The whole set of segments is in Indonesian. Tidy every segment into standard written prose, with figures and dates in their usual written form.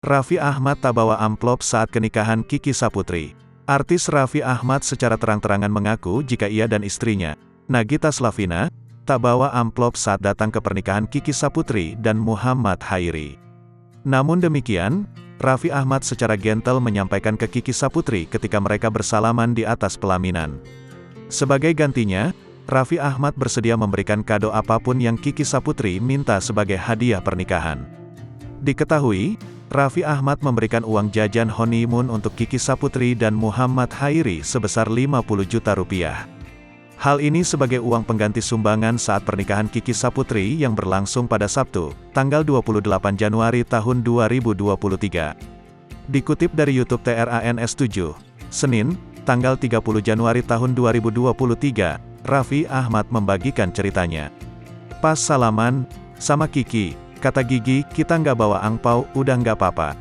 Raffi Ahmad tak bawa amplop saat kenikahan Kiki Saputri. Artis Raffi Ahmad secara terang-terangan mengaku jika ia dan istrinya, Nagita Slavina, tak bawa amplop saat datang ke pernikahan Kiki Saputri dan Muhammad Chairi. Namun demikian, Raffi Ahmad secara gentle menyampaikan ke Kiki Saputri ketika mereka bersalaman di atas pelaminan. Sebagai gantinya, Raffi Ahmad bersedia memberikan kado apapun yang Kiki Saputri minta sebagai hadiah pernikahan. Diketahui, Raffi Ahmad memberikan uang jajan honeymoon untuk Kiki Saputri dan Muhammad Chairi sebesar 50 juta rupiah. Hal ini sebagai uang pengganti sumbangan saat pernikahan Kiki Saputri yang berlangsung pada Sabtu, tanggal 28 Januari tahun 2023. Dikutip dari YouTube TRANS7, Senin, tanggal 30 Januari tahun 2023, Raffi Ahmad membagikan ceritanya. Pas salaman sama Kiki, kata Gigi, kita nggak bawa angpau, udah nggak apa-apa.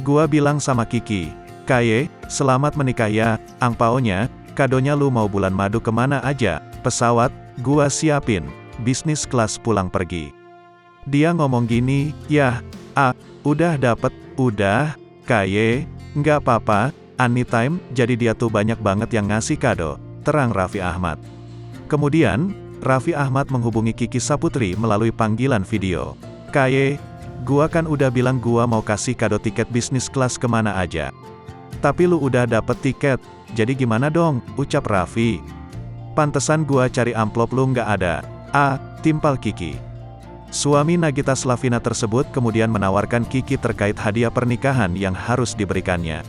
Gua bilang sama Kiki, Kaye, selamat menikah ya, angpaunya, kadonya lu mau bulan madu kemana aja, pesawat, gua siapin, bisnis kelas pulang pergi. Dia ngomong gini, yah, udah dapet, udah, Kaye, nggak apa-apa, anytime, jadi dia tuh banyak banget yang ngasih kado, terang Raffi Ahmad. Kemudian, Raffi Ahmad menghubungi Kiki Saputri melalui panggilan video. Kaye, gua kan udah bilang gua mau kasih kado tiket bisnis kelas kemana aja. Tapi lu udah dapet tiket, jadi gimana dong, ucap Raffi. Pantesan gua cari amplop lu nggak ada. Timpal Kiki. Suami Nagita Slavina tersebut kemudian menawarkan Kiki terkait hadiah pernikahan yang harus diberikannya.